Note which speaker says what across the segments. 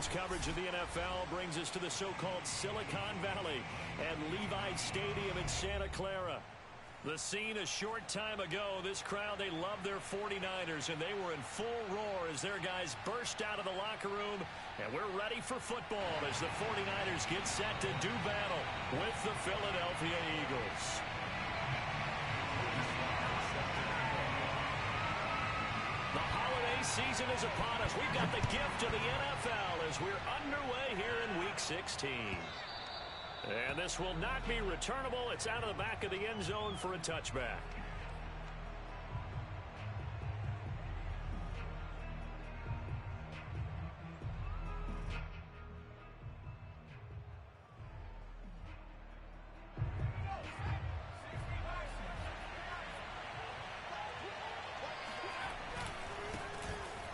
Speaker 1: Tonight's coverage of the NFL brings us to the so-called Silicon Valley at Levi Stadium in Santa Clara. The scene a short time ago, this crowd, they love their 49ers, and they were in full roar as their guys burst out of the locker room, and we're ready for football as the 49ers get set to do battle with the Philadelphia Eagles. The holiday season is upon us. We've got the gift of the NFL as we're underway here in Week 16. And this will not be returnable. It's out of the back of the end zone for a touchback.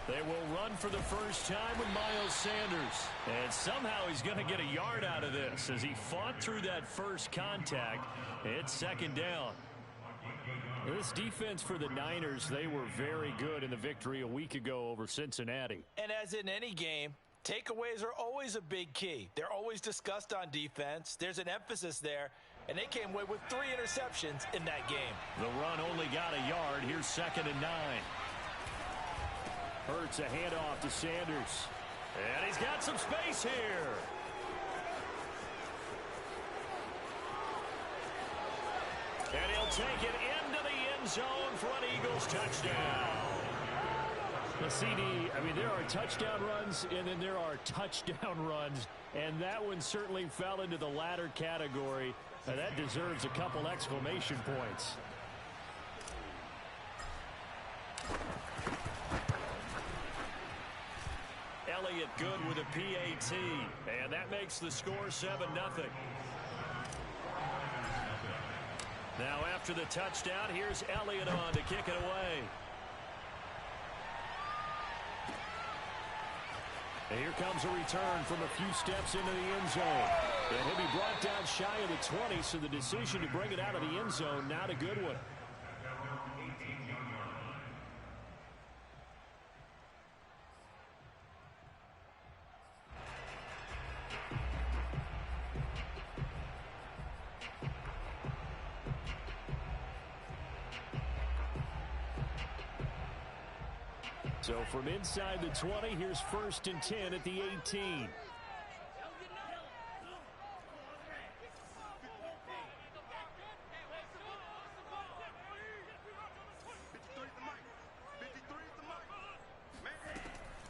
Speaker 1: They will run for the first time with Miles Sanders. And somehow he's going to get a yard out of this as he fought through that first contact. It's second down. This defense for the Niners, they were very good in the victory a week ago over Cincinnati.
Speaker 2: And as in any game, takeaways are always a big key. They're always discussed on defense. There's an emphasis there, and they came away with 3 interceptions in that game.
Speaker 1: The run only got a yard. Here's 2nd and 9. Hurts a handoff to Sanders. And he's got some space here. And he'll take it into the end zone for an Eagles touchdown. The CD, I mean, there are touchdown runs, and then there are touchdown runs. And that one certainly fell into the latter category. And that deserves a couple exclamation points. Elliott good with a PAT, and that makes the score 7-0. Now after the touchdown, here's Elliott on to kick it away. And here comes a return from a few steps into the end zone. And he'll be brought down shy of the 20, so the decision to bring it out of the end zone, not a good one. So from inside the 20, here's 1st and 10 at the 18.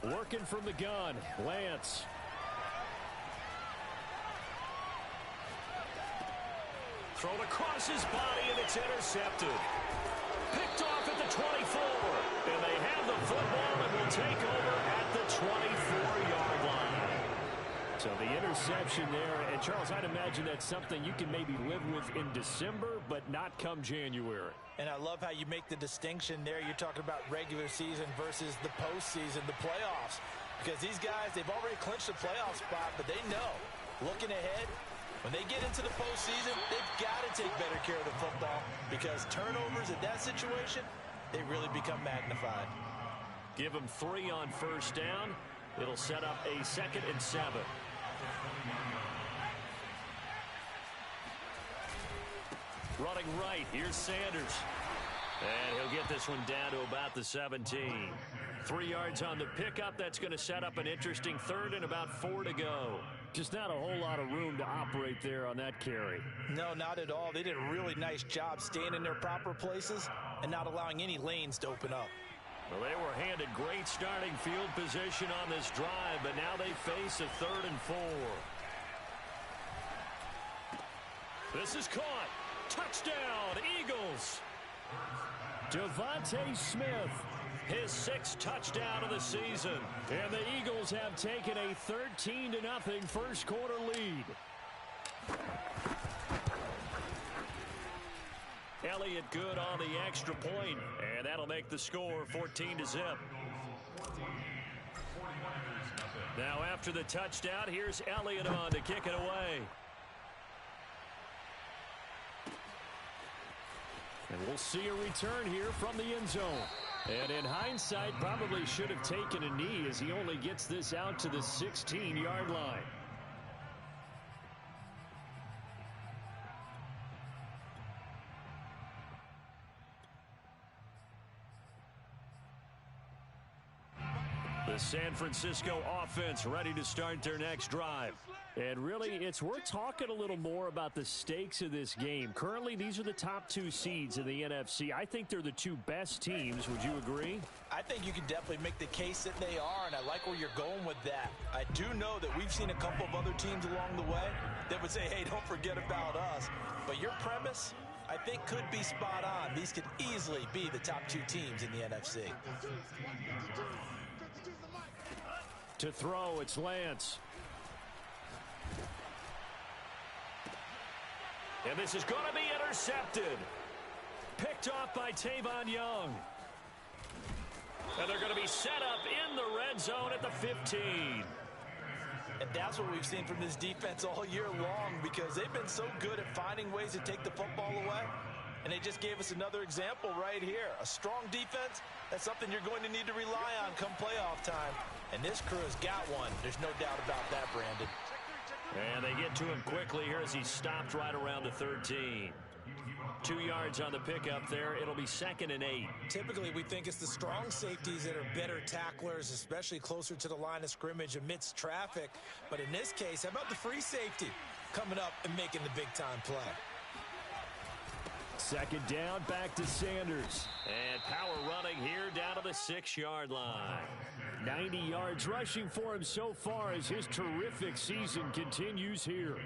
Speaker 1: Working from the gun, Lance. Thrown across his body, and it's intercepted. Picked off at the 24. And they have the football and will take over at the 24-yard line. So the interception there. And, Charles, I'd imagine that's something you can maybe live with in December, but not come January.
Speaker 2: And I love how you make the distinction there. You're talking about regular season versus the postseason, the playoffs. Because these guys, they've already clinched the playoff spot, but they know, looking ahead, when they get into the postseason, they've got to take better care of the football because turnovers in that situation, they really become magnified.
Speaker 1: Give them 3 on first down. It'll set up a 2nd and 7. Running right, here's Sanders. And he'll get this one down to about the 17. 3 yards on the pickup. That's going to set up an interesting 3rd and about 4 to go. Just not a whole lot of room to operate there on that carry.
Speaker 2: No, not at all. They did a really nice job staying in their proper places and not allowing any lanes to open up.
Speaker 1: Well, they were handed great starting field position on this drive, but now they face a 3rd and 4. This is caught. Touchdown, Eagles. Devontae Smith, his 6th touchdown of the season. And the Eagles have taken a 13-0 first quarter lead. Elliott good on the extra point, and that'll make the score 14-0. Now after the touchdown, here's Elliott on to kick it away. And we'll see a return here from the end zone. And in hindsight, probably should have taken a knee as he only gets this out to the 16-yard line. The San Francisco offense ready to start their next drive. And really, it's worth talking a little more about the stakes of this game. Currently, these are the top two seeds in the NFC. I think they're the two best teams. Would you agree?
Speaker 2: I think you can definitely make the case that they are, and I like where you're going with that. I do know that we've seen a couple of other teams along the way that would say, hey, don't forget about us. But your premise, I think, could be spot on. These could easily be the top two teams in the NFC.
Speaker 1: To throw, it's Lance. And this is going to be intercepted. Picked off by Tavon Young. And they're going to be set up in the red zone at the 15.
Speaker 2: And that's what we've seen from this defense all year long, because they've been so good at finding ways to take the football away. And they just gave us another example right here. A strong defense, that's something you're going to need to rely on come playoff time. And this crew has got one. There's no doubt about that, Brandon.
Speaker 1: And they get to him quickly here as he stopped right around the 13. 2 yards on the pickup there. It'll be 2nd and 8.
Speaker 2: Typically, we think it's the strong safeties that are better tacklers, especially closer to the line of scrimmage amidst traffic. But in this case, how about the free safety coming up and making the big-time play?
Speaker 1: 2nd down, back to Sanders. And power running here down to the 6-yard line. 90 yards rushing for him so far as his terrific season continues here.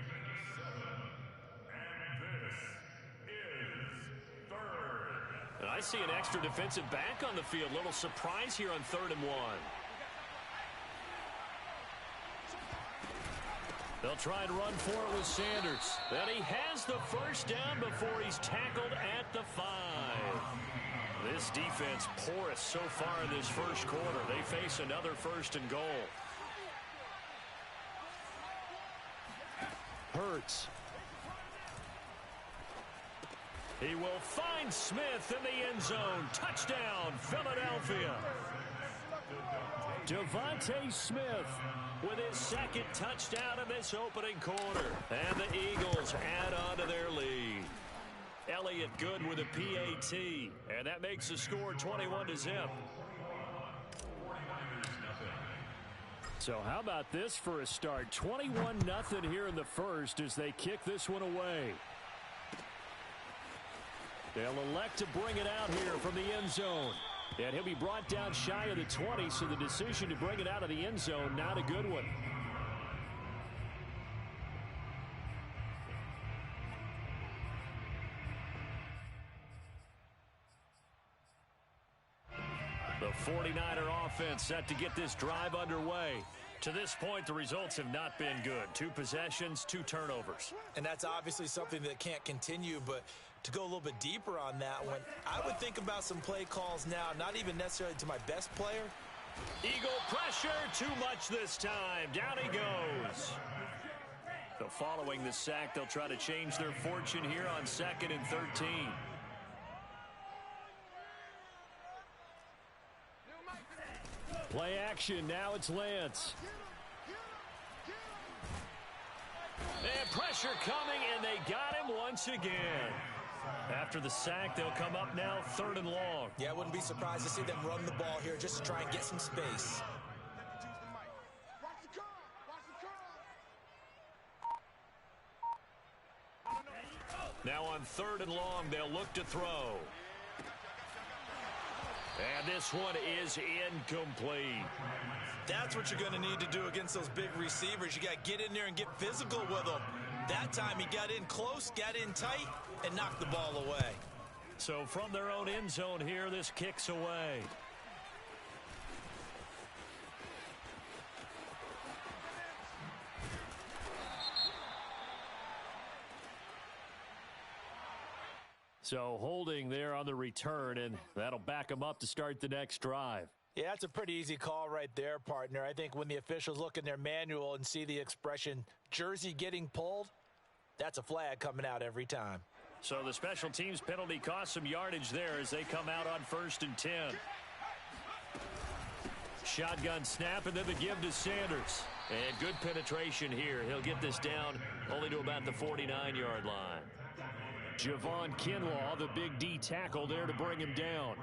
Speaker 1: And I see an extra defensive back on the field. Little surprise here on 3rd and 1. They'll try and run for it with Sanders. And he has the first down before he's tackled at the 5. This defense porous so far in this first quarter. They face another 1st and goal. Hurts. He will find Smith in the end zone. Touchdown, Philadelphia. Devontae Smith with his 2nd touchdown in this opening quarter. And the Eagles add on to their lead. Elliott good with a PAT. And that makes the score 21-0. So how about this for a start? 21-0 here in the first as they kick this one away. They'll elect to bring it out here from the end zone. And he'll be brought down shy of the 20, so the decision to bring it out of the end zone, not a good one. The 49er offense set to get this drive underway. To this point, the results have not been good. 2 possessions, 2 turnovers.
Speaker 2: And that's obviously something that can't continue, but to go a little bit deeper on that one, I would think about some play calls now, not even necessarily to my best player.
Speaker 1: Eagle pressure, too much this time. Down he goes. So following the sack, they'll try to change their fortune here on 2nd and 13. Play action, now it's Lance. And pressure coming, and they got him once again. After the sack, they'll come up now 3rd and long.
Speaker 2: Yeah, I wouldn't be surprised to see them run the ball here just to try and get some space.
Speaker 1: Now on 3rd and long, they'll look to throw. And this one is incomplete.
Speaker 2: That's what you're going to need to do against those big receivers. You got to get in there and get physical with them. That time he got in close, got in tight, and knocked the ball away.
Speaker 1: So from their own end zone here, this kicks away. So holding there on the return, and that'll back them up to start the next drive.
Speaker 2: Yeah, that's a pretty easy call right there, partner. I think when the officials look in their manual and see the expression jersey getting pulled, that's a flag coming out every time.
Speaker 1: So the special teams penalty cost some yardage there as they come out on 1st and 10. Shotgun snap and then the give to Sanders. And good penetration here. He'll get this down only to about the 49-yard line. Javon Kinlaw, the big D tackle there to bring him down.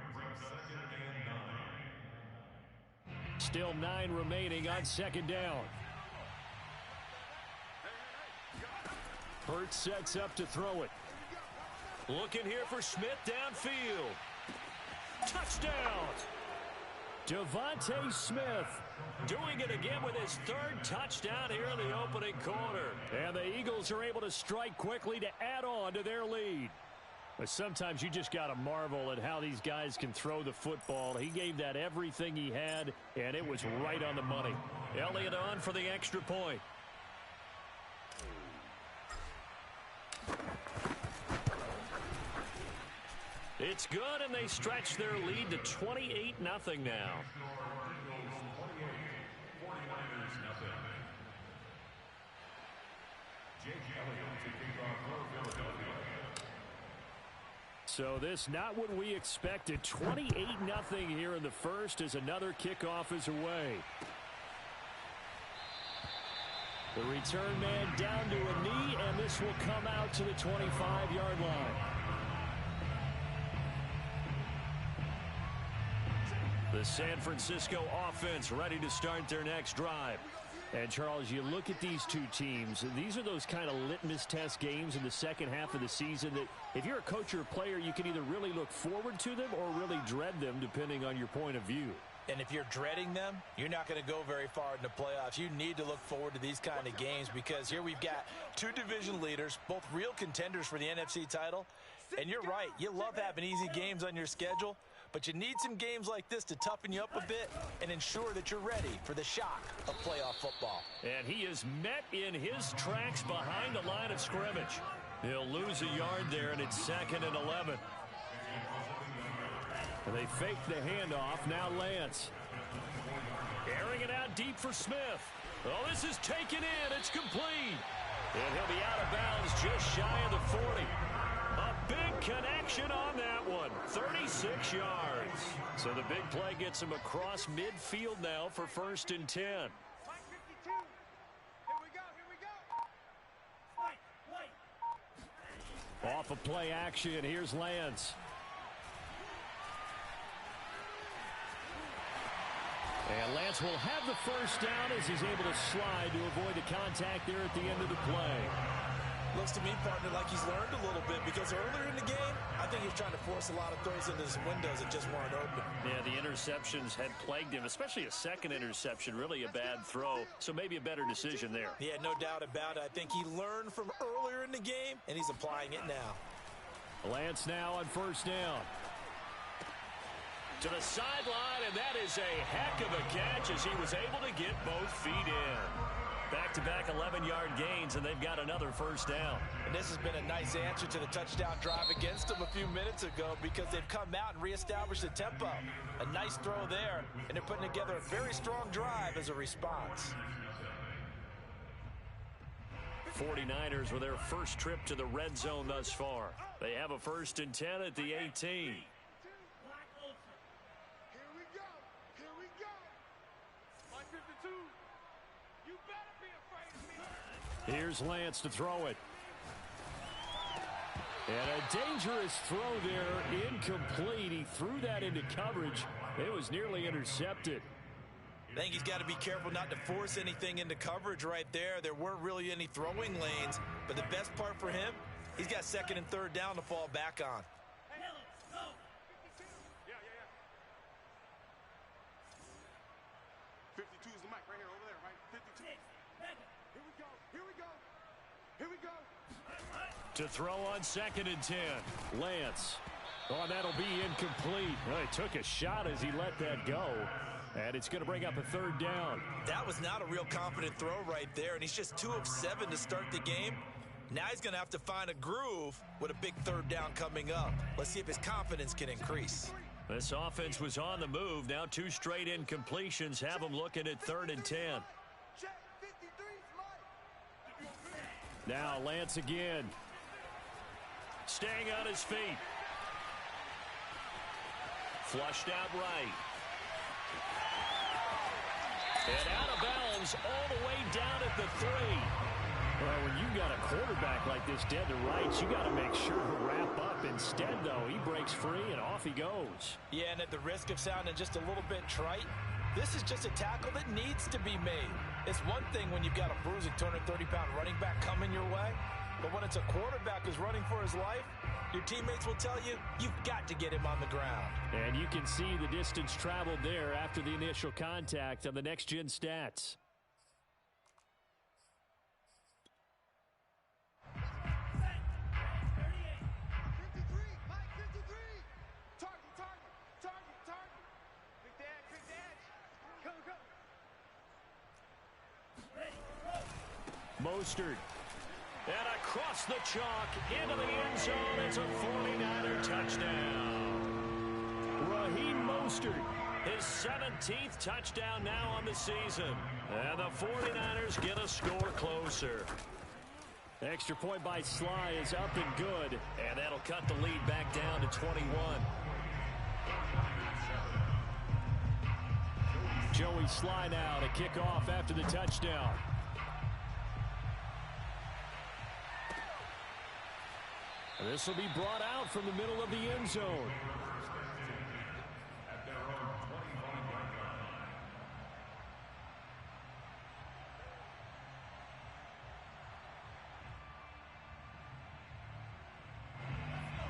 Speaker 1: Still 9 remaining on second down. Hurts sets up to throw it. Looking here for Smith downfield. Touchdown! Devontae Smith doing it again with his 3rd touchdown here in the opening quarter. And the Eagles are able to strike quickly to add on to their lead. But sometimes you just got to marvel at how these guys can throw the football. He gave that everything he had, and it was right on the money. Elliott on for the extra point. It's good, and they stretch their lead to 28-0 now. So this not what we expected. 28-0 here in the first as another kickoff is away. The return man down to a knee, and this will come out to the 25-yard line. The San Francisco offense ready to start their next drive. And, Charles, you look at these two teams, these are those kind of litmus test games in the second half of the season that if you're a coach or a player, you can either really look forward to them or really dread them depending on your point of view.
Speaker 2: And if you're dreading them, you're not going to go very far in the playoffs. You need to look forward to these kind of games because here we've got 2 division leaders, both real contenders for the NFC title. And you're right, you love having easy games on your schedule, but you need some games like this to toughen you up a bit and ensure that you're ready for the shock of playoff football.
Speaker 1: And he is met in his tracks behind the line of scrimmage. He'll lose a yard there, and it's 2nd and 11. And they fake the handoff. Now Lance. Airing it out deep for Smith. Oh, this is taken in. It's complete. And he'll be out of bounds just shy of the 40. A big connection on that one. 36 yards. So the big play gets him across midfield now for 1st and 10. Off of play action, here's Lance. And Lance will have the first down as he's able to slide to avoid the contact there at the end of the play.
Speaker 2: Looks to me, partner, like he's learned a little bit because earlier in the game, I think he was trying to force a lot of throws into some windows that just weren't open.
Speaker 1: Yeah, the interceptions had plagued him, especially a second interception, really a bad throw. So maybe a better decision there.
Speaker 2: Yeah, no doubt about it. I think he learned from earlier in the game, and he's applying it now.
Speaker 1: Lance now on 1st down. To the sideline, and that is a heck of a catch as he was able to get both feet in. Back-to-back 11-yard gains, and they've got another 1st down.
Speaker 2: And this has been a nice answer to the touchdown drive against them a few minutes ago because they've come out and reestablished the tempo. A nice throw there, and they're putting together a very strong drive as a response.
Speaker 1: 49ers with their first trip to the red zone thus far. They have a 1st and 10 at the 18. Here's Lance to throw it. And a dangerous throw there, incomplete. He threw that into coverage. It was nearly intercepted.
Speaker 2: I think he's got to be careful not to force anything into coverage right there. There weren't really any throwing lanes, but the best part for him, he's got 2nd and 3rd down to fall back on.
Speaker 3: 52 is the mic right here, over there, right? 52. Here we go. Here we go. Here we go.
Speaker 1: To throw on 2nd and 10. Lance. Oh, that'll be incomplete. Well, he took a shot as he let that go. And it's going to bring up a 3rd down.
Speaker 2: That was not a real confident throw right there, and he's just 2 of 7 to start the game. Now he's going to have to find a groove with a big 3rd down coming up. Let's see if his confidence can increase.
Speaker 1: This offense was on the move. Now 2 straight incompletions have him looking at 3rd and 10. Now Lance again. Staying on his feet. Flushed out right. And out of bounds all the way down at the 3. Well, when you've got a quarterback like this dead to rights, you got to make sure to wrap up. Instead, though, he breaks free and off he goes.
Speaker 2: Yeah, and at the risk of sounding just a little bit trite, this is just a tackle that needs to be made. It's one thing when you've got a bruising 230-pound running back coming your way, but when it's a quarterback who's running for his life, your teammates will tell you, you've got to get him on the ground.
Speaker 1: And you can see the distance traveled there after the initial contact on the next-gen stats. Mostert. And across the chalk into the end zone. It's a 49er touchdown. Raheem Mostert, his 17th touchdown now on the season. And the 49ers get a score closer. Extra point by Sly is up and good. And that'll cut the lead back down to 21. Joey Sly now to kick off after the touchdown. This will be brought out from the middle of the end zone.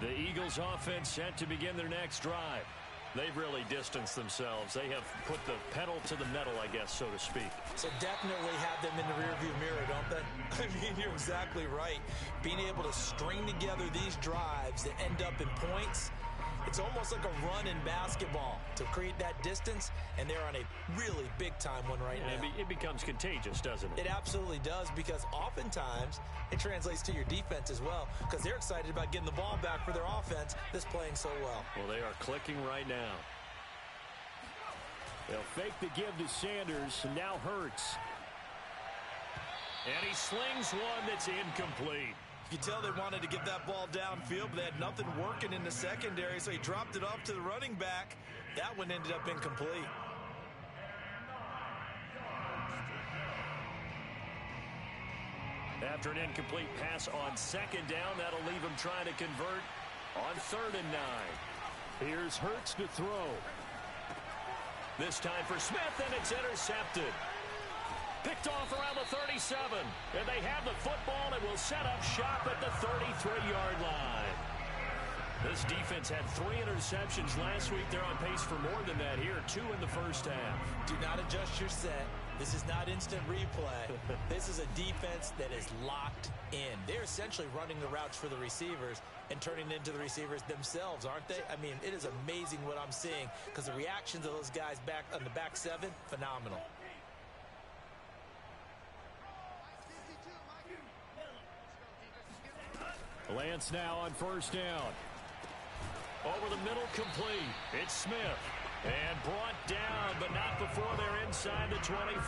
Speaker 1: The Eagles offense set to begin their next drive. They've really distanced themselves. They have put the pedal to the metal, I guess, so to speak.
Speaker 2: So definitely have them in the rearview mirror, don't they? I mean, you're exactly right. Being able to string together these drives that end up in points, it's almost like a run in basketball to create that distance, and they're on a really big-time one right now.
Speaker 1: It becomes contagious, doesn't it?
Speaker 2: It absolutely does, because oftentimes it translates to your defense as well, because they're excited about getting the ball back for their offense that's playing so well.
Speaker 1: Well, they are clicking right now. They'll fake the give to Sanders, and now Hurts. And he slings one that's incomplete.
Speaker 2: You can tell they wanted to get that ball downfield, but they had nothing working in the secondary, so he dropped it off to the running back. That one ended up incomplete.
Speaker 1: After an incomplete pass on second down, that'll leave him trying to convert on 3rd and 9. Here's Hurts to throw. This time for Smith, and it's intercepted. Picked off around the 37, and they have the football and will set up shop at the 33-yard line. This defense had 3 interceptions last week. They're on pace for more than that here, 2 in the first half.
Speaker 2: Do not adjust your set. This is not instant replay. This is a defense that is locked in. They're essentially running the routes for the receivers and turning into the receivers themselves, aren't they? I mean, it is amazing what I'm seeing, because the reactions of those guys back on the back 7, phenomenal.
Speaker 1: Lance now on 1st down. Over the middle, complete. It's Smith. And brought down, but not before they're inside the 25.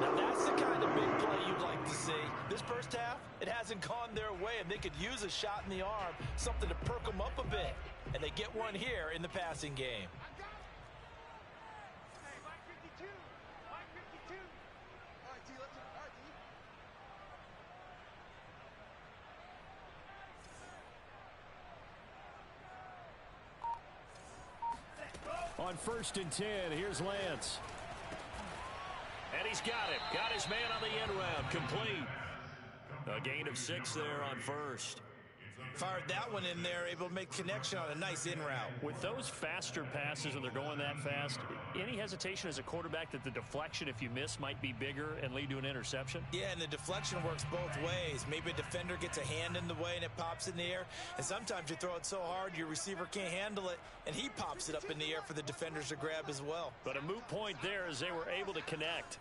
Speaker 2: Now that's the kind of big play you'd like to see. This first half, it hasn't gone their way, and they could use a shot in the arm, something to perk them up a bit. And they get one here in the passing game.
Speaker 1: On 1st and 10, here's Lance. And he's got it. Got his man on the end round. Complete. A gain of 6 there on 1st.
Speaker 2: Fired that one in there, able to make connection on a nice in route.
Speaker 1: With those faster passes and they're going that fast, any hesitation as a quarterback that the deflection, if you miss, might be bigger and lead to an interception?
Speaker 2: Yeah, and the deflection works both ways. Maybe a defender gets a hand in the way and it pops in the air. And sometimes you throw it so hard your receiver can't handle it, and he pops it up in the air for the defenders to grab as well.
Speaker 1: But a moot point there as they were able to connect.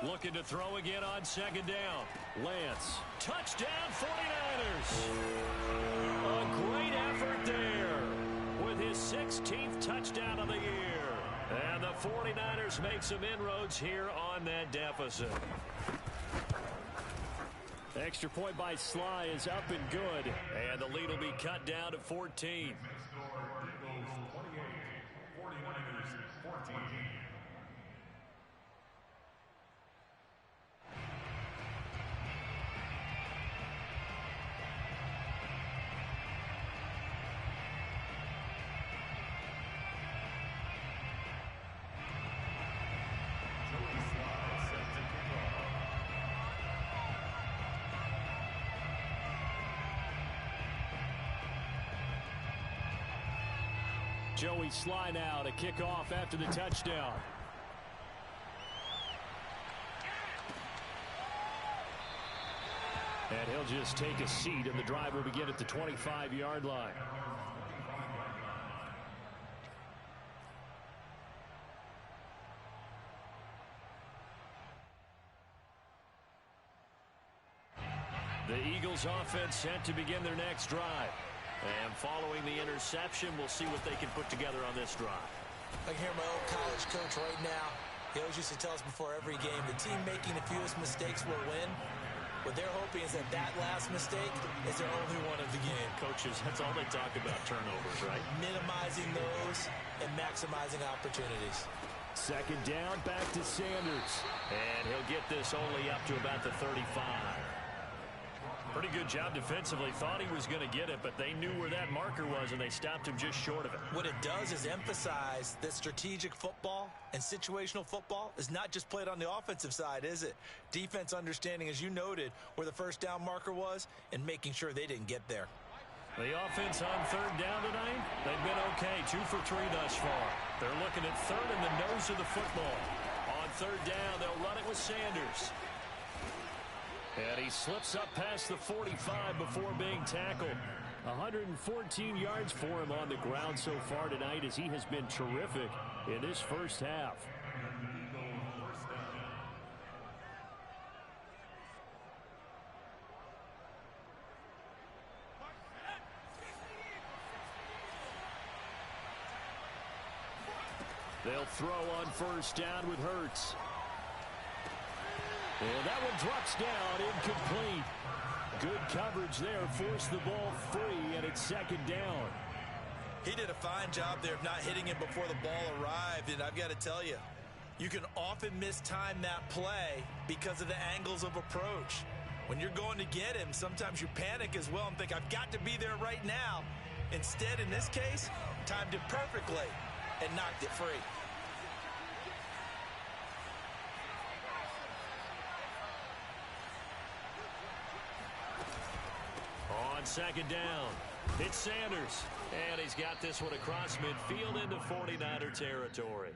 Speaker 1: Looking to throw again on 2nd down. Lance. Touchdown 49ers. A great effort there with his 16th touchdown of the year. And the 49ers make some inroads here on that deficit. Extra point by Sly is up and good. And the lead will be cut down to 14. Joey Sly now to kick off after the touchdown. And he'll just take a seat, and the drive will begin at the 25-yard line. The Eagles offense set to begin their next drive. And following the interception, we'll see what they can put together on this drive.
Speaker 2: I can hear my old college coach right now. He always used to tell us before every game, the team making the fewest mistakes will win. What they're hoping is that that last mistake is their only one of the game.
Speaker 1: Coaches, that's all they talk about, turnovers, right?
Speaker 2: Minimizing those and maximizing opportunities.
Speaker 1: Second down, back to Sanders. And he'll get this only up to about the 35. Pretty good job defensively. Thought he was going to get it, but they knew where that marker was, and they stopped him just short of it.
Speaker 2: What it does is emphasize that strategic football and situational football is not just played on the offensive side, is it? Defense understanding, as you noted, where the first down marker was and making sure they didn't get there.
Speaker 1: The offense on third down tonight, they've been okay. 2 for 3 thus far. They're looking at third in the nose of the football. On third down, they'll run it with Sanders. And he slips up past the 45 before being tackled. 114 yards for him on the ground so far tonight, as he has been terrific in this first half. They'll throw on first down with Hurts. And that one drops down, incomplete. Good coverage there, forced the ball free, and it's second down.
Speaker 2: He did a fine job there of not hitting him before the ball arrived, and I've got to tell you, you can often mistime that play because of the angles of approach. When you're going to get him, sometimes you panic as well and think, I've got to be there right now. Instead, in this case, timed it perfectly and knocked it free.
Speaker 1: Second down. It's Sanders. And he's got this one across midfield into 49er territory.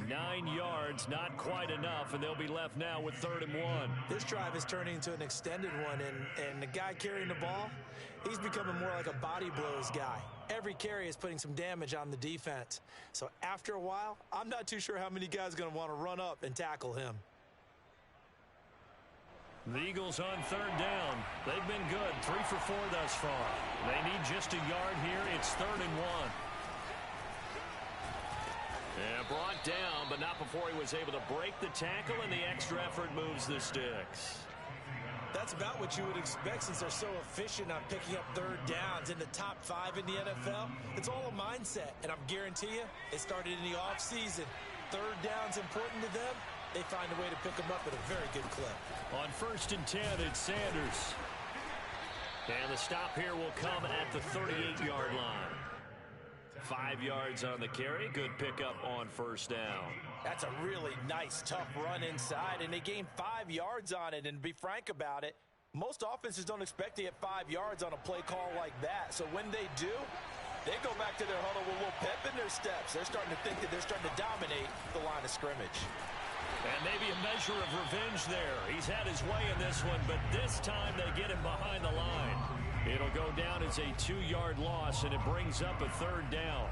Speaker 1: 9 yards, not quite enough, and they'll be left now with 3rd and 1.
Speaker 2: This drive is turning into an extended one, and the guy carrying the ball, he's becoming more like a body blows guy. Every carry is putting some damage on the defense. So after a while, I'm not too sure how many guys are going to want to run up and tackle him.
Speaker 1: The Eagles on 3rd down. They've been good. 3 for 4 thus far. They need just a yard here. It's 3rd and 1. And brought down, but not before he was able to break the tackle, and the extra effort moves the sticks.
Speaker 2: That's about what you would expect since they're so efficient on picking up 3rd downs in the top 5 in the NFL. It's all a mindset, and I'm guarantee you it started in the offseason. 3rd down's important to them. They find a way to pick them up at a very good clip.
Speaker 1: On 1st and 10, it's Sanders. And the stop here will come at the 38-yard line. 5 yards on the carry. Good pickup on 1st down.
Speaker 2: That's a really nice, tough run inside, and they gained 5 yards on it. And to be frank about it, most offenses don't expect to get 5 yards on a play call like that. So when they do, they go back to their huddle with a little pep in their steps. They're starting to think that they're starting to dominate the line of scrimmage.
Speaker 1: And maybe a measure of revenge there. He's had his way in this one, but this time they get him behind the line. It'll go down as a 2-yard loss, and it brings up a 3rd down.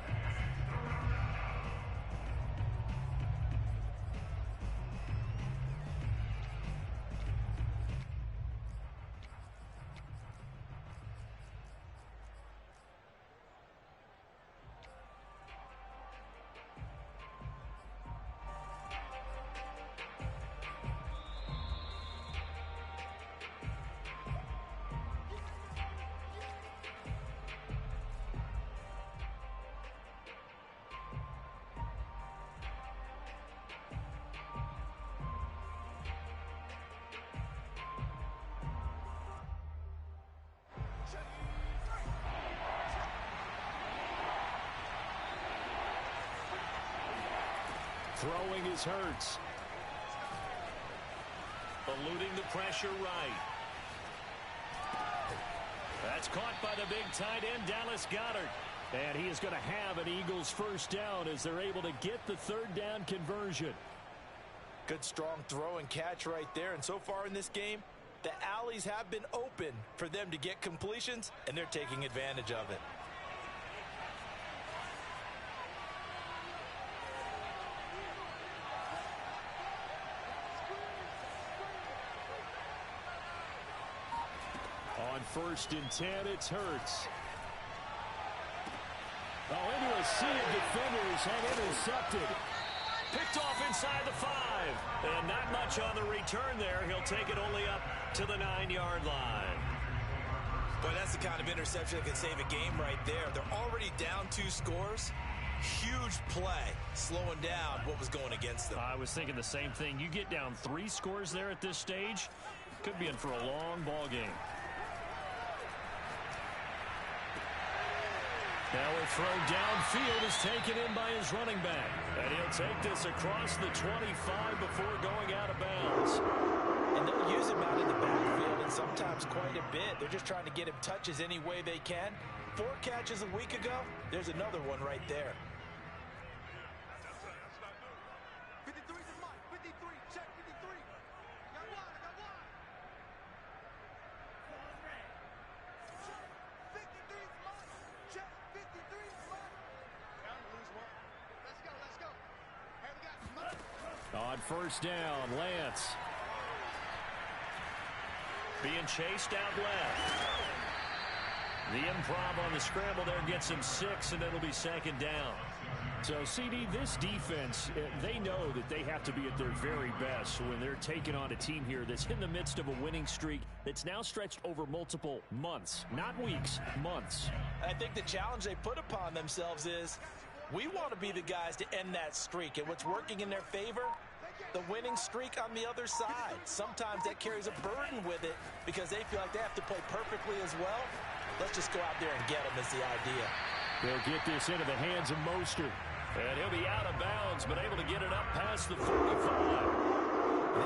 Speaker 1: Throwing is Hurts. Eluding the pressure right. That's caught by the big tight end, Dallas Goedert. And he is going to have an Eagles first down as they're able to get the third down conversion.
Speaker 2: Good strong throw and catch right there. And so far in this game, the alleys have been open for them to get completions, and they're taking advantage of it.
Speaker 1: On 1st and 10, it's Hurts. Oh, into a sea of defenders and intercepted. Picked off inside the 5. And not much on the return there. He'll take it only up to the 9-yard line.
Speaker 2: But that's the kind of interception that can save a game right there. They're already down 2 scores. Huge play, slowing down what was going against them.
Speaker 1: I was thinking the same thing. You get down 3 scores there at this stage, could be in for a long ball game. Now a throw downfield is taken in by his running back. And he'll take this across the 25 before going out of bounds.
Speaker 2: And they'll use him out in the backfield, and sometimes quite a bit. They're just trying to get him touches any way they can. 4 catches a week ago. There's another one right there.
Speaker 3: 53 is Mike. 53. Check 53. Got one. Got one. 53 is Mike. Check 53 is Mike. Down, lose one. Let's go. Let's go. Hey, we got Mike.
Speaker 1: On 1st down, Lance. Being chased out left. The improv on the scramble there gets him 6, and it'll be 2nd down. So, CD, this defense, they know that they have to be at their very best when they're taking on a team here that's in the midst of a winning streak that's now stretched over multiple months, not weeks, months.
Speaker 2: I think the challenge they put upon themselves is we want to be the guys to end that streak. And what's working in their favor? The winning streak on the other side. Sometimes that carries a burden with it because they feel like they have to play perfectly as well. Let's just go out there and get them is the idea.
Speaker 1: They'll get this into the hands of Mostert. And he'll be out of bounds, but able to get it up past the 45.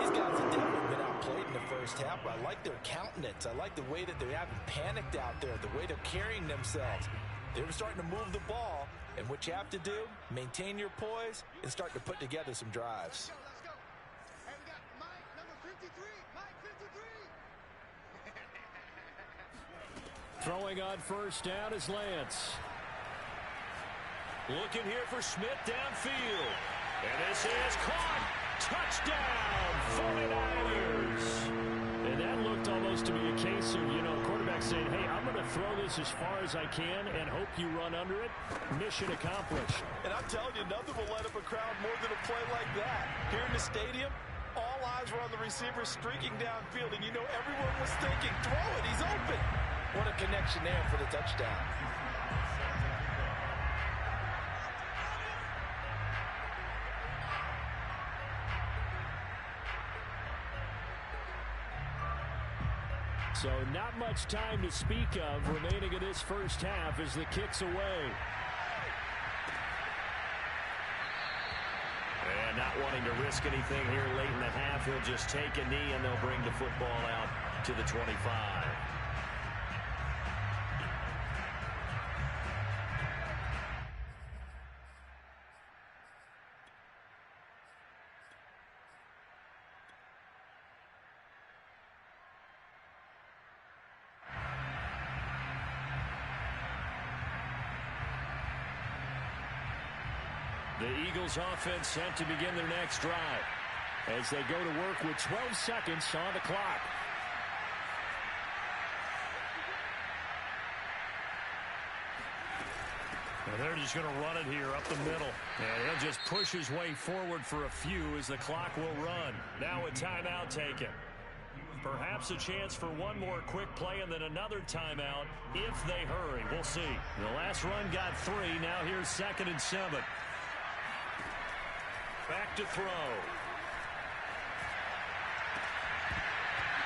Speaker 2: These guys have definitely been outplayed in the first half, but I like their countenance. I like the way that they haven't panicked out there, the way they're carrying themselves. They were starting to move the ball, and what you have to do, maintain your poise and start to put together some drives.
Speaker 3: Let's go. Hey, we got Mike, number 53. Mike, 53.
Speaker 1: Throwing on 1st down is Lance. Looking here for Smith downfield. And this is caught. Touchdown, 49ers. And that looked almost to be a case of, quarterback saying, hey, I'm going to throw this as far as I can and hope you run under it. Mission accomplished.
Speaker 2: And I'm telling you, nothing will light up a crowd more than a play like that. Here in the stadium, all eyes were on the receiver streaking downfield, and everyone was thinking, throw it, he's open. What a connection there for the touchdown.
Speaker 1: So not much time to speak of remaining in this first half as the kick's away. And not wanting to risk anything here late in the half, he'll just take a knee and they'll bring the football out to the 25. The Eagles offense set to begin their next drive as they go to work with 12 seconds on the clock. And they're just going to run it here up the middle. And he'll just push his way forward for a few as the clock will run. Now a timeout taken. Perhaps a chance for one more quick play and then another timeout if they hurry. We'll see. The last run got 3. Now here's 2nd and 7. Back to throw.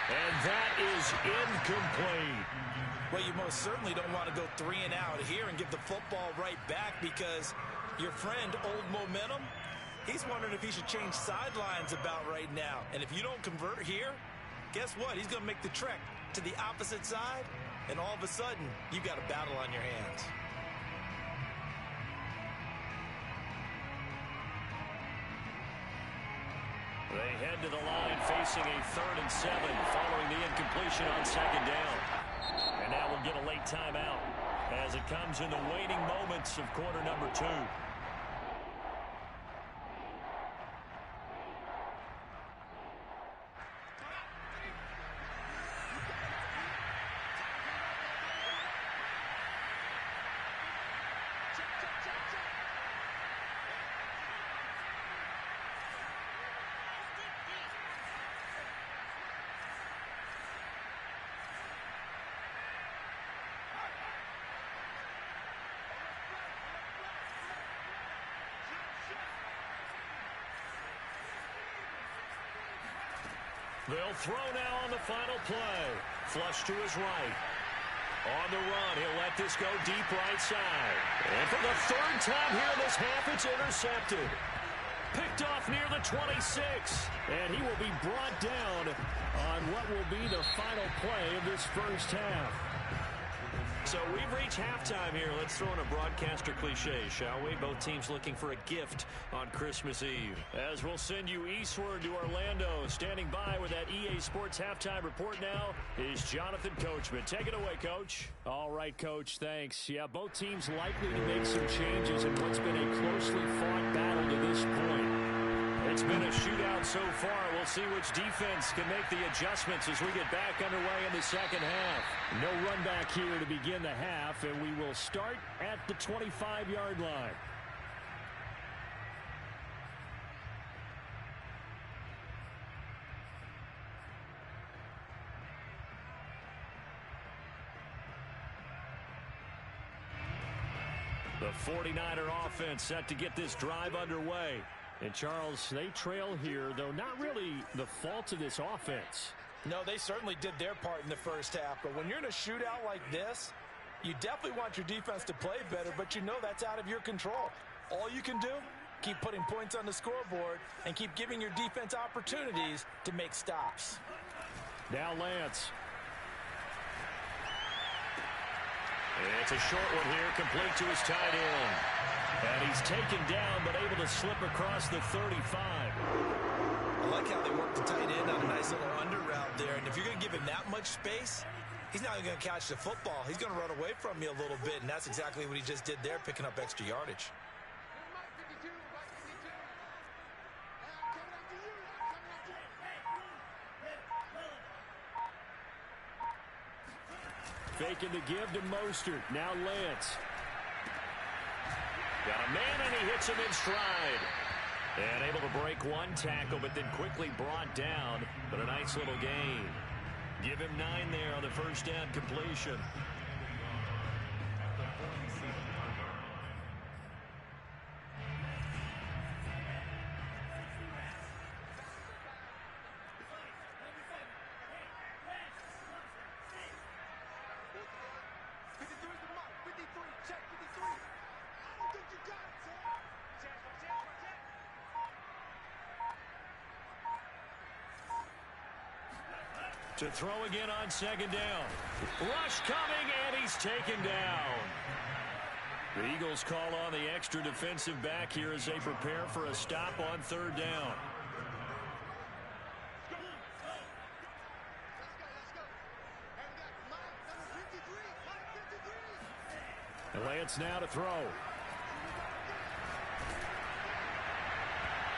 Speaker 1: And that is incomplete.
Speaker 2: Well, you most certainly don't want to go 3 and out here and give the football right back because your friend, Old Momentum, he's wondering if he should change sidelines about right now. And if you don't convert here, guess what? He's going to make the trek to the opposite side, and all of a sudden, you've got a battle on your hands.
Speaker 1: head to the line facing a 3rd and 7 following the incompletion on 2nd down. And now we'll get a late timeout as it comes in the waning moments of quarter number 2. They'll throw now on the final play. Flush to his right. On the run, he'll let this go deep right side. And for the 3rd time here in this half, it's intercepted. Picked off near the 26. And he will be brought down on what will be the final play of this first half. So we've reached halftime here. Let's throw in a broadcaster cliche, shall we? Both teams looking for a gift on Christmas Eve. As we'll send you eastward to Orlando. Standing by with that EA Sports halftime report now is Jonathan Coachman. Take it away, Coach. All right, Coach, thanks. Yeah, both teams likely to make some changes in what's been a closely fought battle to this point. It's been a shootout so far. We'll see which defense can make the adjustments as we get back underway in the second half. No run back here to begin the half, and we will start at the 25-yard line. The 49er offense set to get this drive underway. And, Charles, they trail here, though not really the fault of this offense.
Speaker 2: No, they certainly did their part in the first half. But when you're in a shootout like this, you definitely want your defense to play better, but you know that's out of your control. All you can do, keep putting points on the scoreboard and keep giving your defense opportunities to make stops.
Speaker 1: Now Lance. It's a short one here, complete to his tight end. And he's taken down, but able to slip across the 35.
Speaker 2: I like how they work the tight end on a nice little under route there. And if you're going to give him that much space, he's not even going to catch the football. He's going to run away from you a little bit, and that's exactly what he just did there, picking up extra yardage.
Speaker 1: Faking the give to Mostert. Now Lance. Got a man, and he hits him in stride. And able to break one tackle, but then quickly brought down. But a nice little gain. Give him 9 there on the first down completion. To throw again on second down. Rush coming, and he's taken down. The Eagles call on the extra defensive back here as they prepare for a stop on third down. And Lance now to throw.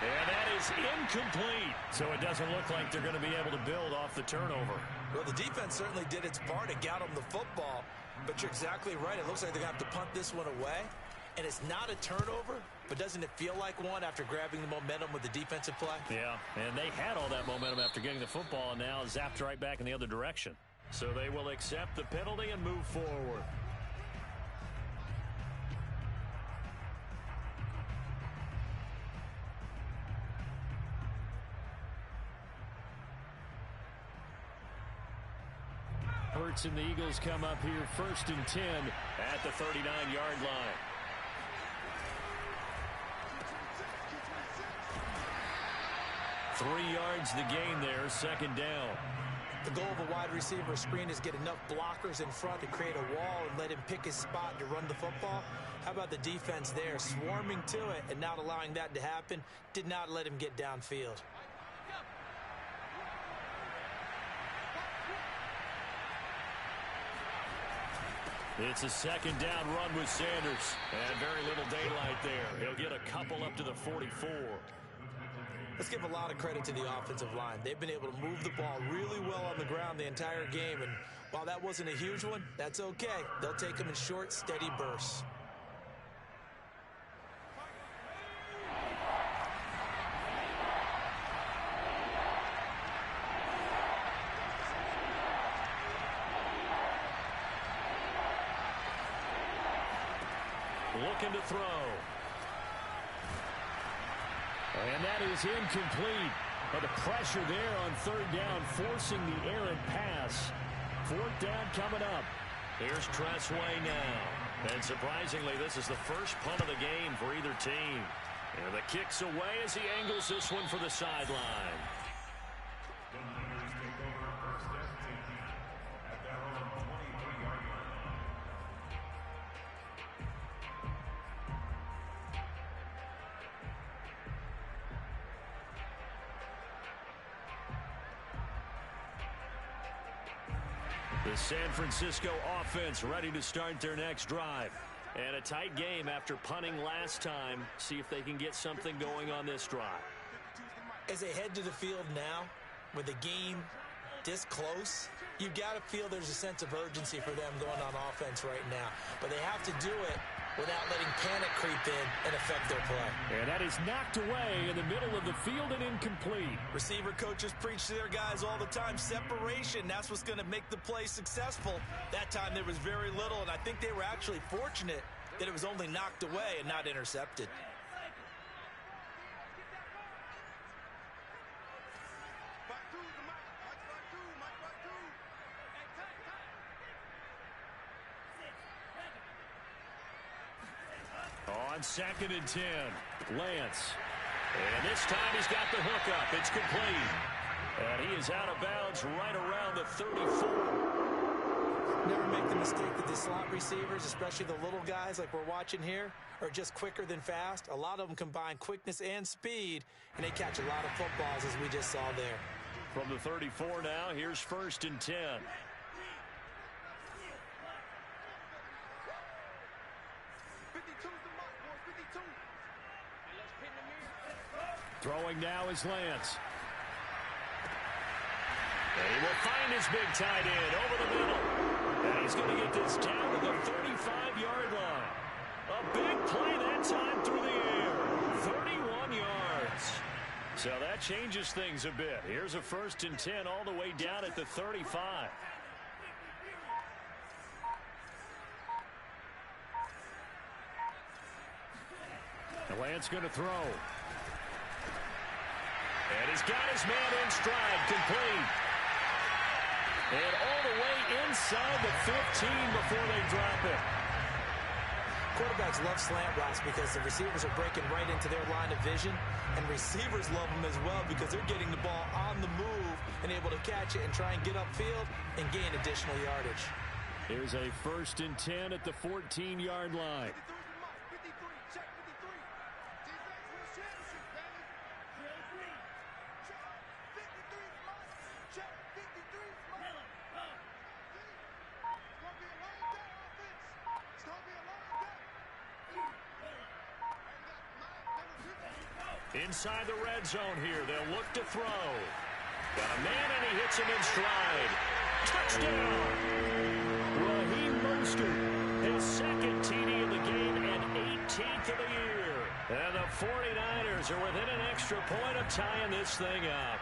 Speaker 1: And that is incomplete. So it doesn't look like they're going to be able to build off the turnover.
Speaker 2: Well, the defense certainly did its part to get them the football. But you're exactly right. It looks like they're going to have to punt this one away. And it's not a turnover, but doesn't it feel like one after grabbing the momentum with the defensive play?
Speaker 1: Yeah, and they had all that momentum after getting the football, and now zapped right back in the other direction. So they will accept the penalty and move forward. Hurts and the Eagles come up here 1st and 10 at the 39-yard line. Three yards the gain there, second down.
Speaker 2: The goal of a wide receiver screen is get enough blockers in front to create a wall and let him pick his spot to run the football. How about the defense there, swarming to it and not allowing that to happen? Did not let him get downfield.
Speaker 1: It's a second down run with Sanders. And very little daylight there. He'll get a couple up to the 44.
Speaker 2: Let's give a lot of credit to the offensive line. They've been able to move the ball really well on the ground the entire game. And while that wasn't a huge one, that's okay. They'll take them in short, steady bursts.
Speaker 1: Looking to throw. And that is incomplete. But the pressure there on third down, forcing the errant pass. Fourth down coming up. Here's Tressway now. And surprisingly, this is the first punt of the game for either team. And the kick's away as he angles this one for the sideline. The San Francisco offense ready to start their next drive. And a tight game after punting last time. See if they can get something going on this drive.
Speaker 2: As they head to the field now, with the game this close, you've got to feel there's a sense of urgency for them going on offense right now. But they have to do it without letting panic creep in and affect their play.
Speaker 1: And that is knocked away in the middle of the field and incomplete.
Speaker 2: Receiver coaches preach to their guys all the time. Separation, that's what's going to make the play successful. That time there was very little, and I think they were actually fortunate that it was only knocked away and not intercepted.
Speaker 1: On 2nd and 10, Lance. And this time he's got the hookup. It's complete. And he is out of bounds right around the 34.
Speaker 2: Never make the mistake that the slot receivers, especially the little guys like we're watching here, are just quicker than fast. A lot of them combine quickness and speed, and they catch a lot of footballs as we just saw there.
Speaker 1: From the 34 now, here's 1st and 10. Throwing now is Lance. And he will find his big tight end over the middle. And he's going to get this down to the 35-yard line. A big play that time through the air. 31 yards. So that changes things a bit. Here's a 1st and 10 all the way down at the 35. And Lance going to throw. And he's got his man in stride, complete. And all the way inside the 15 before they drop it.
Speaker 2: Quarterbacks love slant routes because the receivers are breaking right into their line of vision, and receivers love them as well because they're getting the ball on the move and able to catch it and try and get upfield and gain additional yardage.
Speaker 1: Here's a 1st and 10 at the 14-yard line. Inside the red zone here, they'll look to throw. Got a man, and he hits him in stride. Touchdown! Raheem Mostert, his 2nd TD of the game and 18th of the year. And the 49ers are within an extra point of tying this thing up.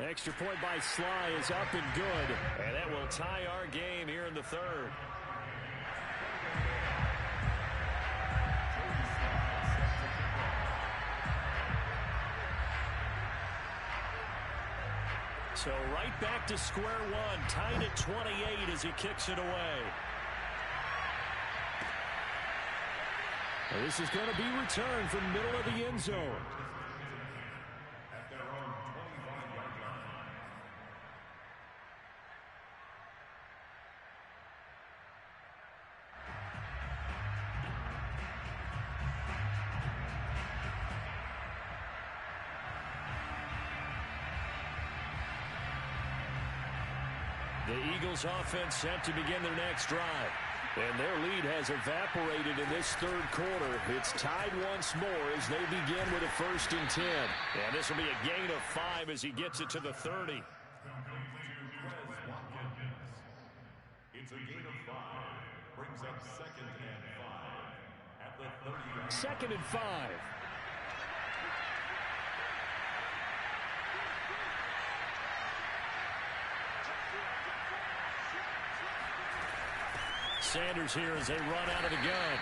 Speaker 1: Extra point by Sly is up and good. And that will tie our game here in the 3rd. So right back to square one. Tied at 28 as he kicks it away. Well, this is going to be returned from middle of the end zone. The Eagles offense set to begin their next drive. And their lead has evaporated in this third quarter. It's tied once more as they begin with a 1st and 10. And this will be a gain of 5 as he gets it to the 30.
Speaker 4: It's a gain of 5. Brings up 2nd and 5 at the 30.
Speaker 1: 2nd and 5. Sanders here as they run out of the gun.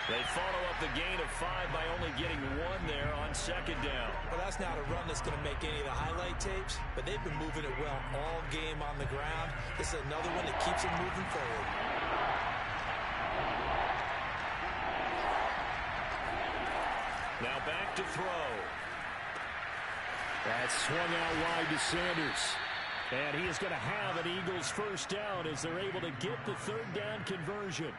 Speaker 1: They follow up the gain of 5 by only getting 1 there on 2nd down.
Speaker 2: Well, that's not a run that's going to make any of the highlight tapes, but they've been moving it well all game on the ground. This is another one that keeps them moving forward.
Speaker 1: Now back to throw. That swung out wide to Sanders. And he is going to have an Eagles 1st down as they're able to get the 3rd down conversion.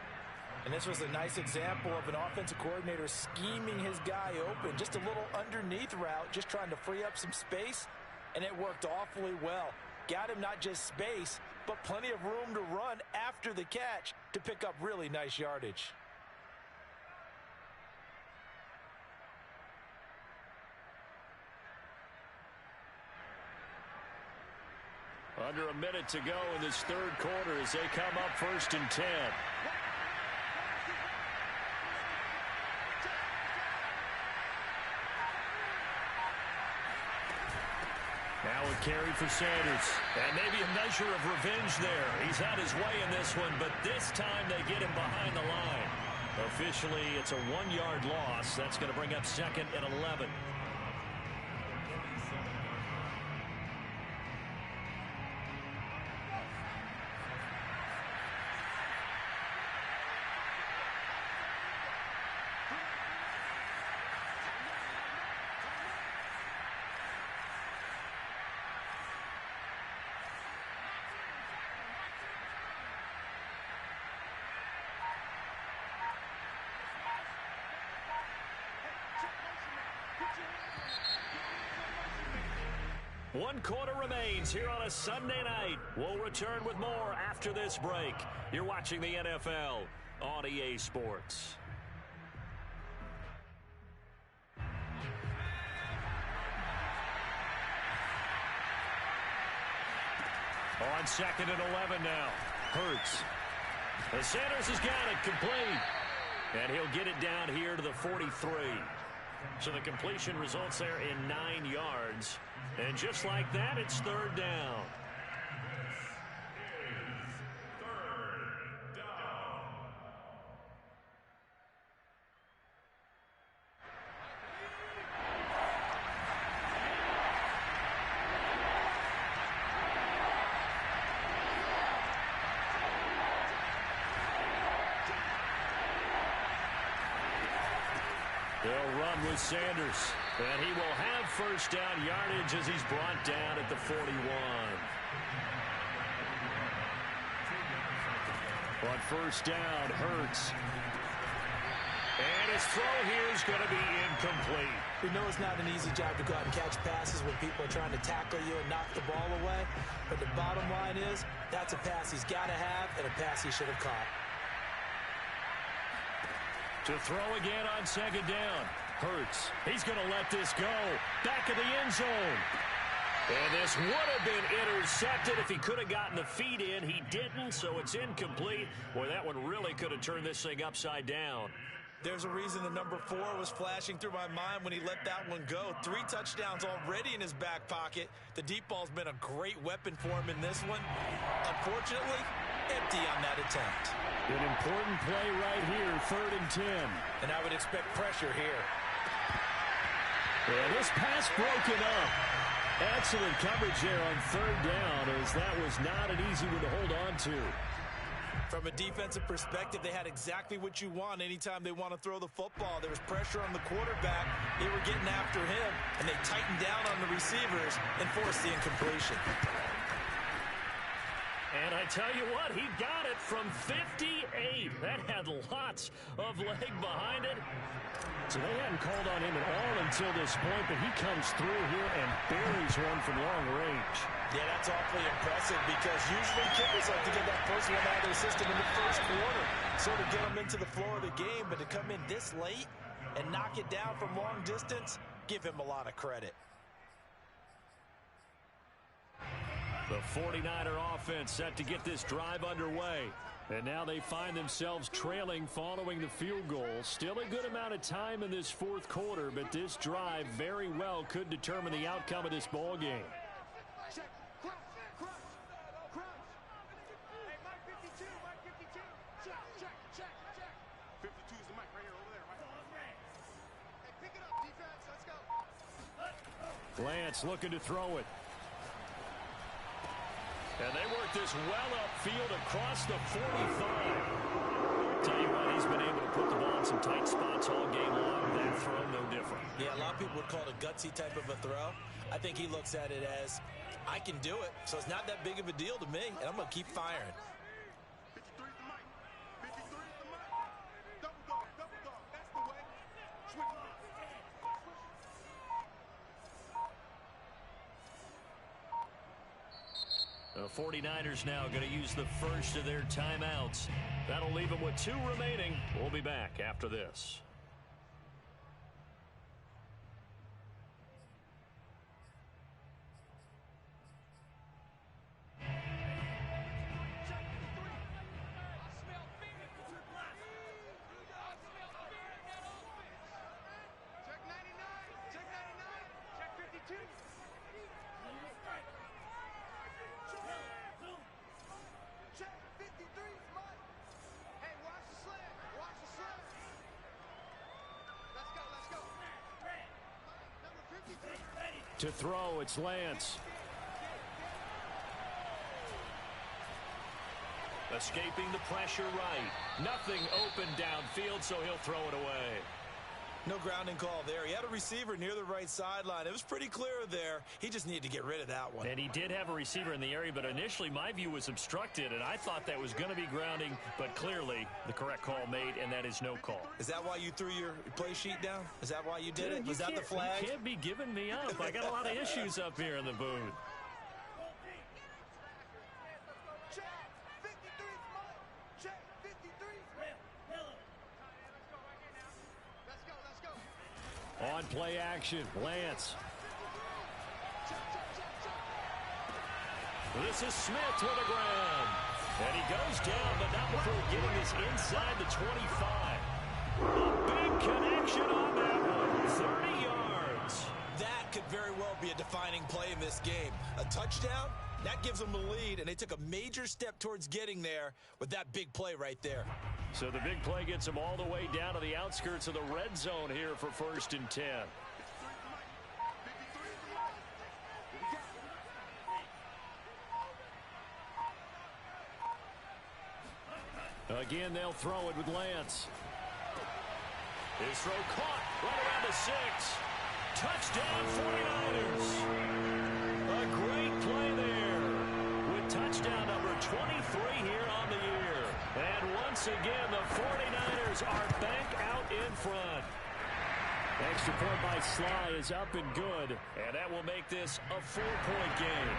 Speaker 2: And this was a nice example of an offensive coordinator scheming his guy open. Just a little underneath route, just trying to free up some space. And it worked awfully well. Got him not just space, but plenty of room to run after the catch to pick up really nice yardage.
Speaker 1: Under a minute to go in this third quarter as they come up 1st and 10. Now a carry for Sanders. And maybe a measure of revenge there. He's had his way in this one, but this time they get him behind the line. Officially, it's a 1-yard loss. That's going to bring up 2nd and 11. One quarter remains here on a Sunday night. We'll return with more after this break. You're watching the NFL on EA Sports. On 2nd and 11 now. Hurts. The Sanders has got it complete. And he'll get it down here to the 43. So the completion results there in 9 yards. And just like that, it's 3rd down. They'll run with Sanders. And he will have 1st down yardage as he's brought down at the 41. On 1st down, Hurts. And his throw here is going to be incomplete.
Speaker 2: We know it's not an easy job to go out and catch passes when people are trying to tackle you and knock the ball away. But the bottom line is, that's a pass he's got to have and a pass he should have caught.
Speaker 1: To throw again on 2nd down. Hurts. He's going to let this go. Back of the end zone. And this would have been intercepted if he could have gotten the feet in. He didn't, so it's incomplete. Boy, that one really could have turned this thing upside down.
Speaker 2: There's a reason the number 4 was flashing through my mind when he let that one go. 3 touchdowns already in his back pocket. The deep ball's been a great weapon for him in this one. Unfortunately, empty on that attempt.
Speaker 1: An important play right here, 3rd and 10.
Speaker 2: And I would expect pressure here.
Speaker 1: And this pass broken up. Excellent coverage there on 3rd down, as that was not an easy one to hold on to.
Speaker 2: From a defensive perspective, they had exactly what you want anytime they want to throw the football. There was pressure on the quarterback. They were getting after him, and they tightened down on the receivers and forced the incompletion.
Speaker 1: And I tell you what, he got it from 58. That had lots of leg behind it. So they hadn't called on him at all until this point, but he comes through here and buries one from long range.
Speaker 2: Yeah, that's awfully impressive because usually kickers like to get that first one out of their system in the first quarter, sort of get them into the flow of the game, but to come in this late and knock it down from long distance, give him a lot of credit.
Speaker 1: The 49er offense set to get this drive underway. And now they find themselves trailing following the field goal. Still a good amount of time in this fourth quarter, but this drive very well could determine the outcome of this ball game.
Speaker 3: Check. Crouch. Hey, Mike 52. Check. 52 is the mic right here, over there, right? Hey, pick it up, defense. Let's go.
Speaker 1: Lance looking to throw it. And they work this well upfield across the 45. Tell you what, he's been able to put the ball in some tight spots all game long. That throw, no different.
Speaker 2: Yeah, a lot of people would call it a gutsy type of a throw. I think he looks at it as, I can do it, so it's not that big of a deal to me, and I'm going to keep firing.
Speaker 3: 53 is the mic. 53 is the mic. Double dog. That's the way. Switch.
Speaker 1: The 49ers now going to use the first of their timeouts. That'll leave them with 2 remaining. We'll be back after this.
Speaker 3: Check 99. Check 52. Check 53 is Mike. Hey, watch the slant. Let's go. Number 53.
Speaker 1: To throw, it's Lance. Escaping the pressure right. Nothing open downfield, so he'll throw it away.
Speaker 2: No grounding call there. He had a receiver near the right sideline. It was pretty clear there. He just needed to get rid of that one.
Speaker 1: And he did have a receiver in the area, but initially my view was obstructed, and I thought that was going to be grounding, but clearly the correct call made, and that is no call.
Speaker 2: Is that why you threw your play sheet down? Is that why you did it?
Speaker 1: Dude,
Speaker 2: Was that the flag?
Speaker 1: You can't be giving me up. I got a lot of issues up here in the booth.
Speaker 3: Check 53 is Mike. Check 53 is Mike. Let's go.
Speaker 1: On play action, Lance. This is Smith with a grab. And he goes down, but not before getting this inside the 25. A big connection on that one. 30 yards.
Speaker 2: That could very well be a defining play in this game. A touchdown, that gives them the lead, and they took a major step towards getting there with that big play right there.
Speaker 1: So the big play gets them all the way down to the outskirts of the red zone here for 1st and 10. Again, they'll throw it with Lance. His throw caught right around the 6. Touchdown 49ers. A great play there with touchdown number 23 here on the year. And once again, the 49ers are back out in front. Extra point by Sly is up and good, and that will make this a 4-point game.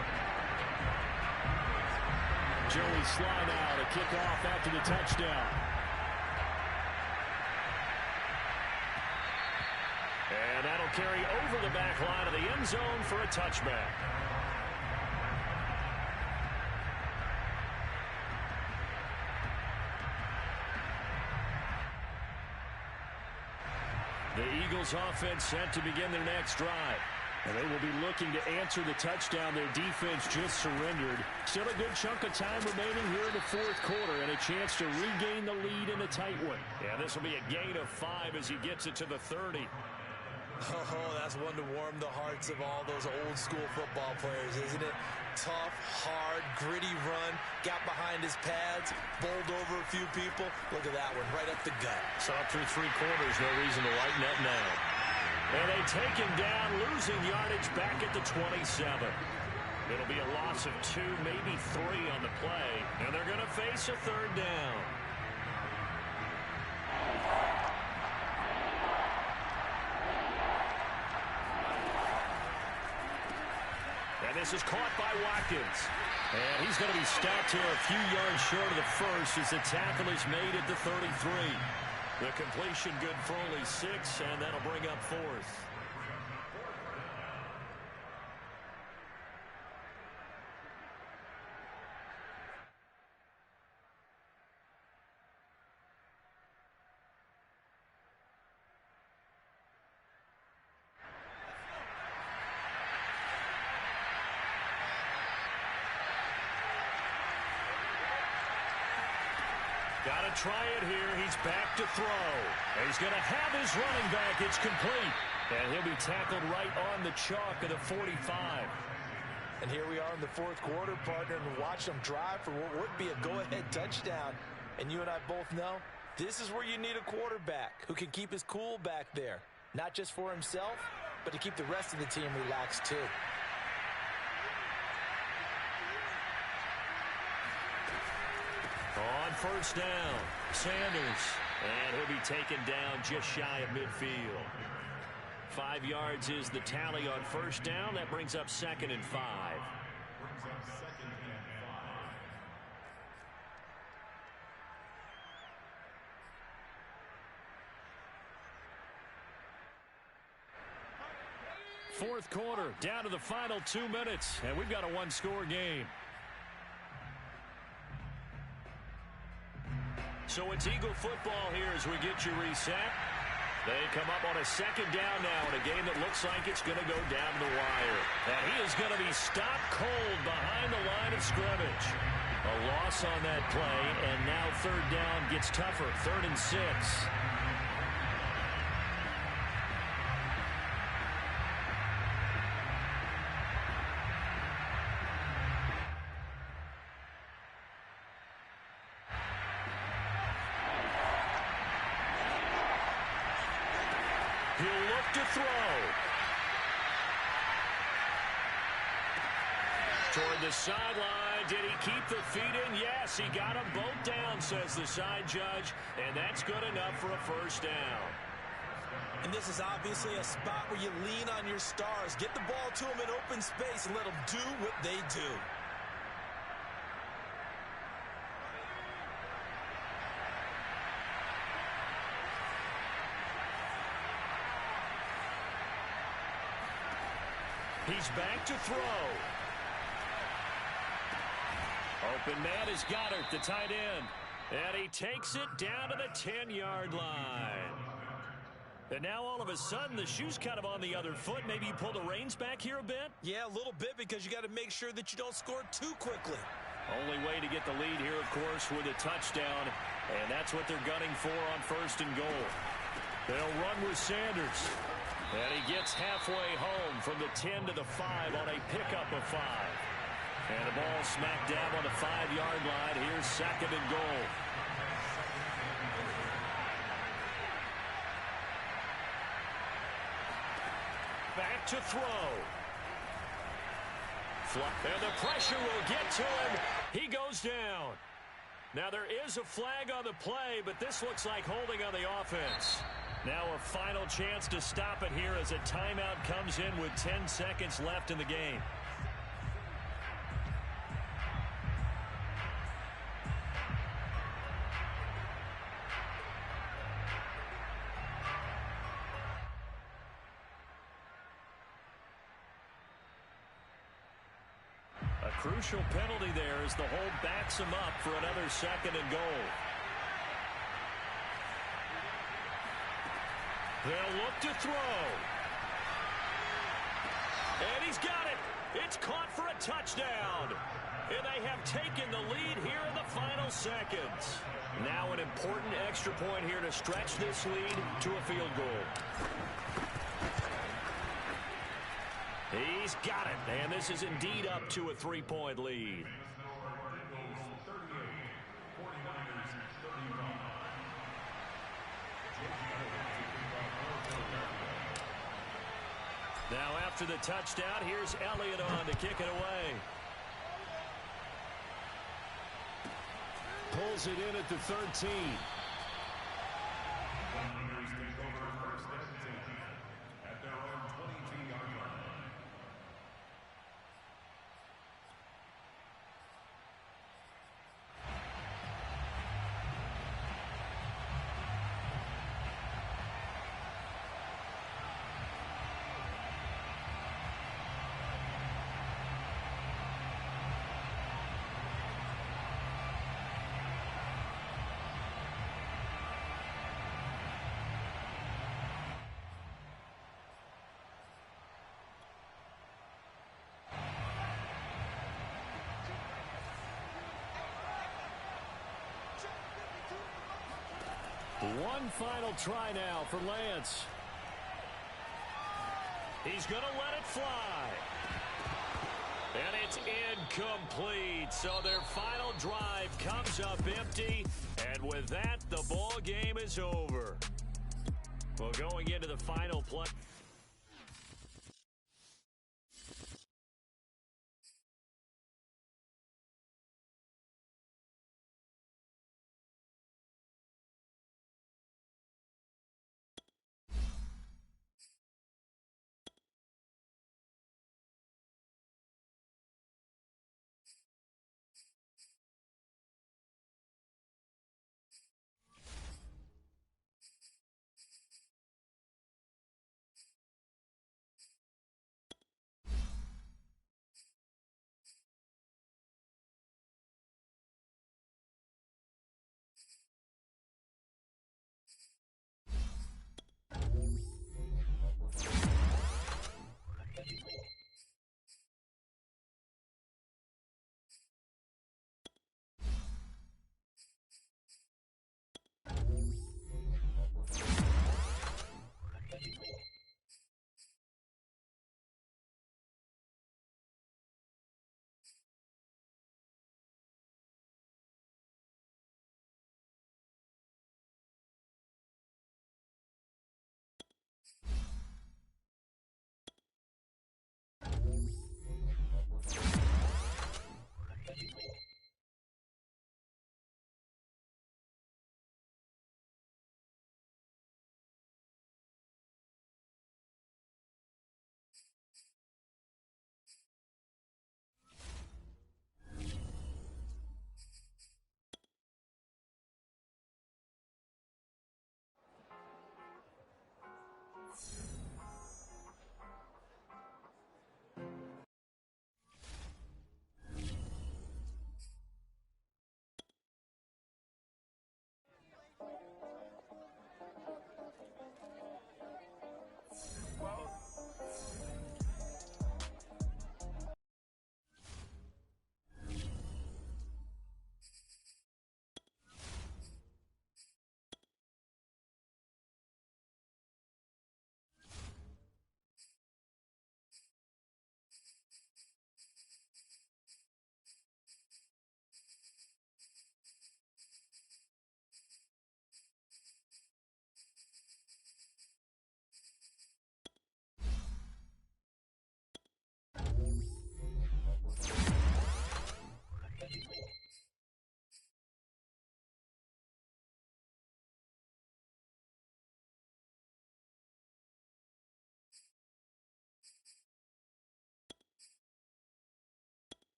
Speaker 1: Joey Sly now to kick off after the touchdown. And that'll carry over the back line of the end zone for a touchback. The Eagles offense set to begin their next drive. And they will be looking to answer the touchdown their defense just surrendered. Still a good chunk of time remaining here in the fourth quarter and a chance to regain the lead in a tight one. Yeah, this will be a gain of 5 as he gets it to the 30.
Speaker 2: Oh, that's one to warm the hearts of all those old school football players, isn't it? Tough, hard, gritty run, got behind his pads, bowled over a few people. Look at that one, right up the gut.
Speaker 1: So up through 3 quarters, no reason to lighten up now. And they take him down, losing yardage back at the 27. It'll be a loss of 2, maybe 3 on the play, and they're going to face a third down. And this is caught by Watkins. And he's going to be stopped here a few yards short of the first as the tackle is made at the 33. The completion good for only 6, and that'll bring up 4th. Got to try it here. He's back to throw. And he's going to have his running back. It's complete. And he'll be tackled right on the chalk of the 45.
Speaker 2: And here we are in the 4th quarter, partner, and watch them drive for what would be a go-ahead touchdown. And you and I both know this is where you need a quarterback who can keep his cool back there. Not just for himself, but to keep the rest of the team relaxed too.
Speaker 1: On first down, Sanders. And he'll be taken down just shy of midfield. 5 yards is the tally on first down. That brings up 2nd and 5. Fourth quarter, down to the final 2 minutes, and we've got a one-score game. So it's Eagle football here as we get you reset. They come up on a 2nd down now in a game that looks like it's going to go down the wire. And he is going to be stopped cold behind the line of scrimmage. A loss on that play, and now 3rd down gets tougher. 3rd and 6. He'll look to throw. Toward the sideline. Did he keep the feet in? Yes, he got them both down, says the side judge. And that's good enough for a first down.
Speaker 2: And this is obviously a spot where you lean on your stars. Get the ball to them in open space and let them do what they do.
Speaker 1: He's back to throw. Open man is Goddard, the tight end. And he takes it down to the 10-yard line. And now all of a sudden the shoe's kind of on the other foot. Maybe you pull the reins back here a bit?
Speaker 2: Yeah, a little bit, because you got to make sure that you don't score too quickly.
Speaker 1: Only way to get the lead here, of course, with a touchdown. And that's what they're gunning for on 1st and goal. They'll run with Sanders. And he gets halfway home from the 10 to the 5 on a pickup of 5. And the ball smack dab on the 5-yard line. Here's 2nd and goal. Back to throw. And the pressure will get to him. He goes down. Now there is a flag on the play, but this looks like holding on the offense. Now a final chance to stop it here as a timeout comes in with 10 seconds left in the game. A crucial penalty there as the hold backs him up for another 2nd and goal. They'll look to throw. And he's got it. It's caught for a touchdown. And they have taken the lead here in the final seconds. Now an important extra point here to stretch this lead to a field goal. He's got it. And this is indeed up to a 3-point lead. Now after the touchdown, here's Elliott on to kick it away. Pulls it in at the 13.
Speaker 4: At their own 22-yard line.
Speaker 1: One final try now for Lance. He's going to let it fly. And it's incomplete. So their final drive comes up empty. And with that, the ball game is over. Well, going into the final play.